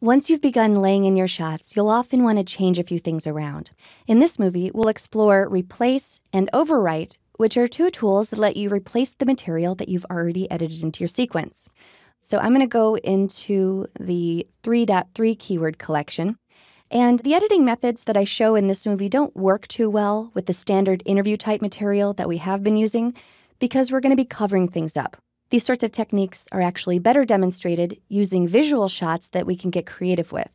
Once you've begun laying in your shots, you'll often want to change a few things around. In this movie, we'll explore Replace and Overwrite, which are two tools that let you replace the material that you've already edited into your sequence. So I'm going to go into the 3.3 keyword collection. And the editing methods that I show in this movie don't work too well with the standard interview type material that we have been using because we're going to be covering things up. These sorts of techniques are actually better demonstrated using visual shots that we can get creative with.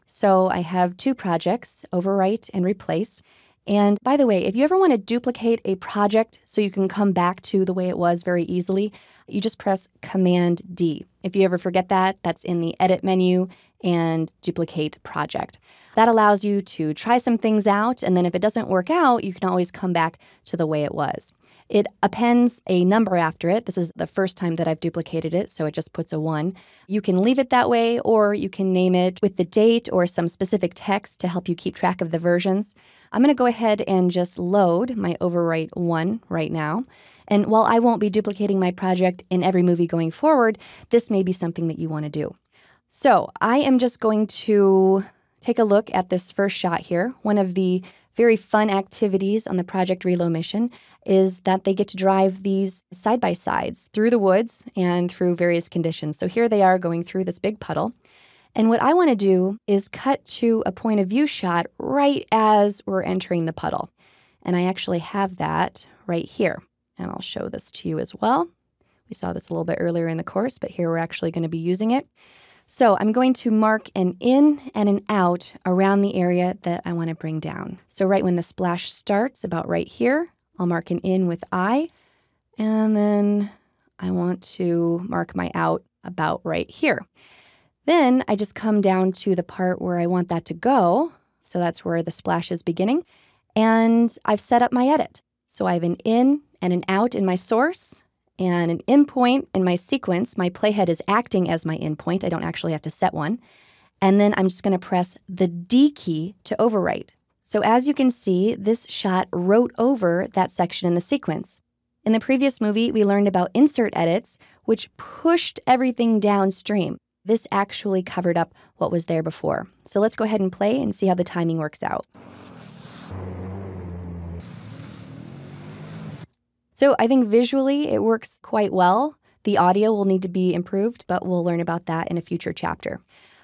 So I have two projects, Overwrite and Replace. And by the way, if you ever want to duplicate a project so you can come back to the way it was very easily, you just press Command D. If you ever forget that, that's in the Edit menu and Duplicate Project. That allows you to try some things out, and then if it doesn't work out, you can always come back to the way it was. It appends a number after it. This is the first time that I've duplicated it, so it just puts a 1. You can leave it that way, or you can name it with the date or some specific text to help you keep track of the versions. I'm going to go ahead and just load my Overwrite 1 right now. And while I won't be duplicating my project in every movie going forward, this may be something that you want to do. So I am just going to take a look at this first shot here. One of the very fun activities on the Project Reload mission is that they get to drive these side-by-sides through the woods and through various conditions. So here they are going through this big puddle. And what I want to do is cut to a point of view shot right as we're entering the puddle. And I actually have that right here. And I'll show this to you as well. We saw this a little bit earlier in the course, but here we're actually going to be using it. So I'm going to mark an in and an out around the area that I want to bring down. So right when the splash starts, about right here, I'll mark an in with I. And then I want to mark my out about right here. Then I just come down to the part where I want that to go. So that's where the splash is beginning. And I've set up my edit. So I have an in and an out in my source and an in point in my sequence. My playhead is acting as my in point. I don't actually have to set one. And then I'm just going to press the D key to overwrite. So as you can see, this shot wrote over that section in the sequence. In the previous movie, we learned about insert edits, which pushed everything downstream. This actually covered up what was there before. So let's go ahead and play and see how the timing works out. So I think visually it works quite well. The audio will need to be improved, but we'll learn about that in a future chapter.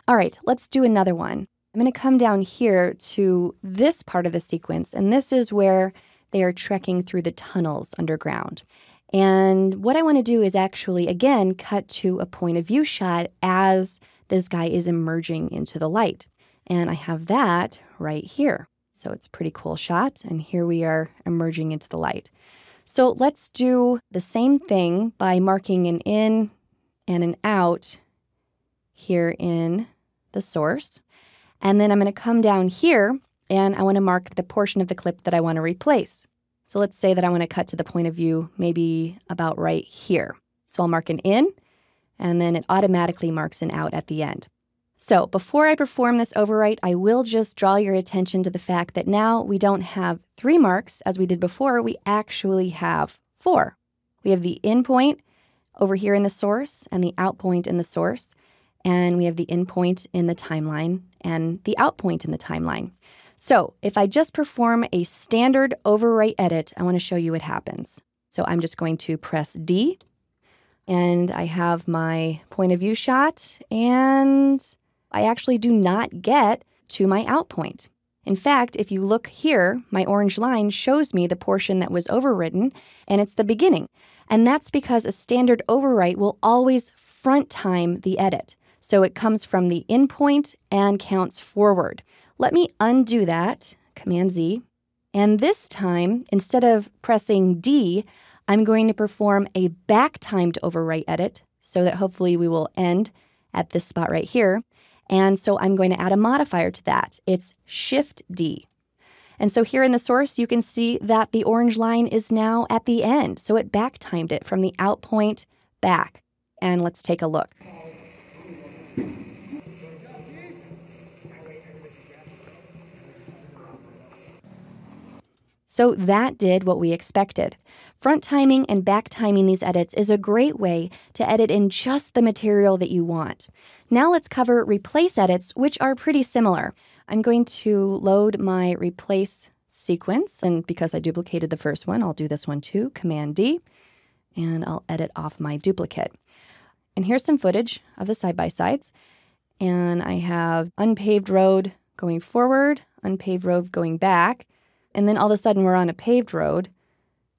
All right, let's do another one. I'm going to come down here to this part of the sequence, and this is where they are trekking through the tunnels underground. And what I want to do is actually, again, cut to a point of view shot as this guy is emerging into the light. And I have that right here. So it's a pretty cool shot, and here we are emerging into the light. So let's do the same thing by marking an in and an out here in the source. And then I'm going to come down here and I want to mark the portion of the clip that I want to replace. So let's say that I want to cut to the point of view maybe about right here. So I'll mark an in and then it automatically marks an out at the end. So before I perform this overwrite, I will just draw your attention to the fact that now we don't have 3 marks as we did before. We actually have 4. We have the in point over here in the source and the out point in the source. And we have the in point in the timeline and the out point in the timeline. So if I just perform a standard overwrite edit, I want to show you what happens. So I'm just going to press D and I have my point of view shot and I actually do not get to my out point. In fact, if you look here, my orange line shows me the portion that was overwritten, and it's the beginning. And that's because a standard overwrite will always front time the edit. So it comes from the in point and counts forward. Let me undo that, Command Z. And this time, instead of pressing D, I'm going to perform a back-timed overwrite edit so that hopefully we will end at this spot right here. And so I'm going to add a modifier to that. It's Shift D. And so here in the source, you can see that the orange line is now at the end. So it back-timed it from the out point back. And let's take a look. So that did what we expected. Front timing and back timing these edits is a great way to edit in just the material that you want. Now let's cover replace edits, which are pretty similar. I'm going to load my replace sequence, and because I duplicated the first one, I'll do this one too, Command D, and I'll edit off my duplicate. And here's some footage of the side-by-sides, and I have unpaved road going forward, unpaved road going back, and then all of a sudden we're on a paved road,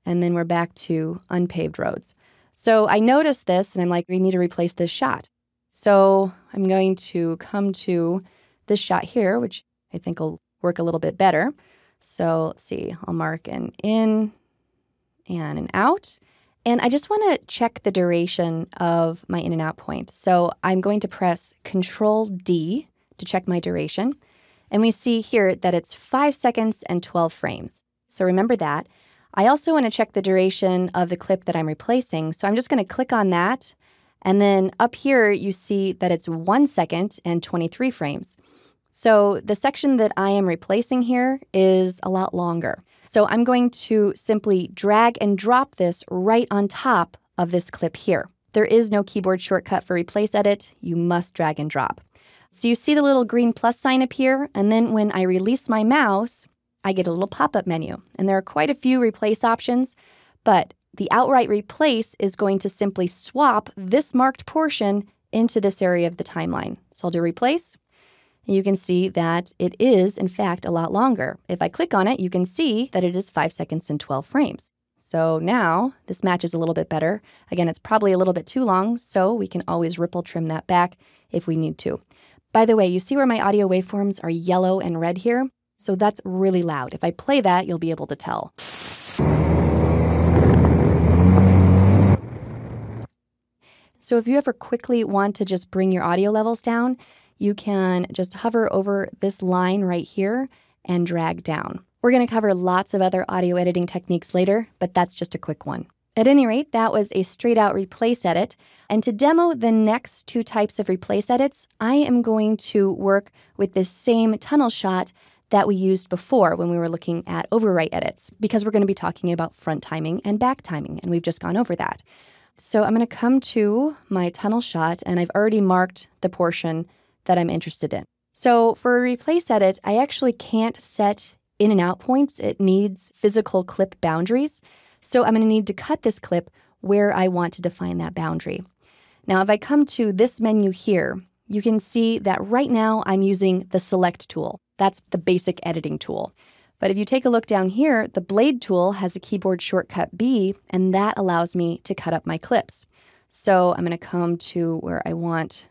and then we're back to unpaved roads. So I noticed this, and I'm like, we need to replace this shot. So I'm going to come to this shot here, which I think will work a little bit better. So let's see, I'll mark an in and an out. And I just want to check the duration of my in and out point. So I'm going to press Control D to check my duration. And we see here that it's 5 seconds and 12 frames. So remember that. I also want to check the duration of the clip that I'm replacing. So I'm just going to click on that. And then up here, you see that it's 1 second and 23 frames. So the section that I am replacing here is a lot longer. So I'm going to simply drag and drop this right on top of this clip here. There is no keyboard shortcut for replace edit. You must drag and drop. So you see the little green plus sign appear, and then when I release my mouse, I get a little pop-up menu. And there are quite a few replace options, but the outright replace is going to simply swap this marked portion into this area of the timeline. So I'll do replace. And you can see that it is, in fact, a lot longer. If I click on it, you can see that it is 5 seconds and 12 frames. So now this matches a little bit better. Again, it's probably a little bit too long, so we can always ripple trim that back if we need to. By the way, you see where my audio waveforms are yellow and red here? So that's really loud. If I play that, you'll be able to tell. So if you ever quickly want to just bring your audio levels down, you can just hover over this line right here and drag down. We're going to cover lots of other audio editing techniques later, but that's just a quick one. At any rate, that was a straight out replace edit. And to demo the next two types of replace edits, I am going to work with this same tunnel shot that we used before when we were looking at overwrite edits, because we're going to be talking about front timing and back timing, and we've just gone over that. So I'm going to come to my tunnel shot, and I've already marked the portion that I'm interested in. So for a replace edit, I actually can't set in and out points. It needs physical clip boundaries. So I'm going to need to cut this clip where I want to define that boundary. Now, if I come to this menu here, you can see that right now I'm using the Select tool. That's the basic editing tool. But if you take a look down here, the Blade tool has a keyboard shortcut B, and that allows me to cut up my clips. So I'm going to come to where I want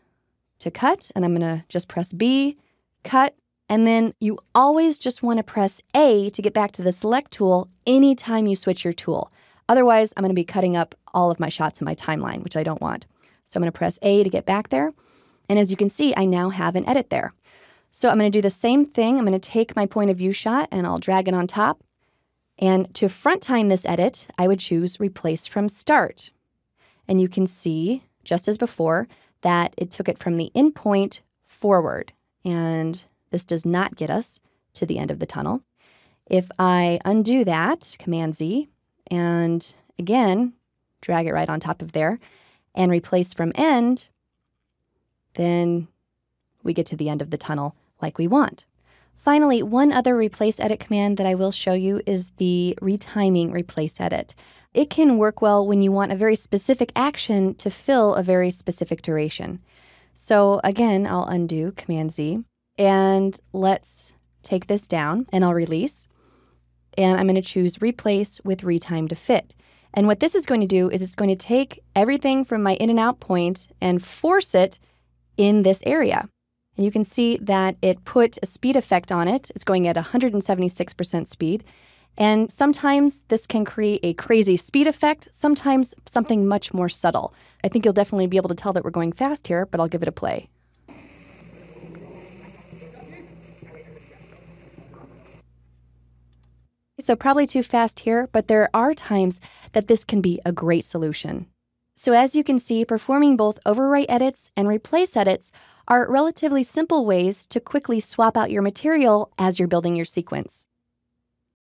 to cut, and I'm going to just press B, cut, and then you always just want to press A to get back to the Select tool anytime you switch your tool. Otherwise, I'm going to be cutting up all of my shots in my timeline, which I don't want. So I'm going to press A to get back there. And as you can see, I now have an edit there. So I'm going to do the same thing. I'm going to take my point of view shot and I'll drag it on top. And to front time this edit, I would choose Replace from Start. And you can see, just as before, that it took it from the end point forward. And this does not get us to the end of the tunnel. If I undo that, Command Z, and again, drag it right on top of there, and replace from end, then we get to the end of the tunnel like we want. Finally, one other replace edit command that I will show you is the retiming replace edit. It can work well when you want a very specific action to fill a very specific duration. So again, I'll undo Command Z, and let's take this down, and I'll release. And I'm going to choose Replace with Retime to Fit. And what this is going to do is it's going to take everything from my in and out point and force it in this area. And you can see that it put a speed effect on it. It's going at 176% speed. And sometimes this can create a crazy speed effect, sometimes something much more subtle. I think you'll definitely be able to tell that we're going fast here, but I'll give it a play. So probably too fast here, but there are times that this can be a great solution. So as you can see, performing both overwrite edits and replace edits are relatively simple ways to quickly swap out your material as you're building your sequence.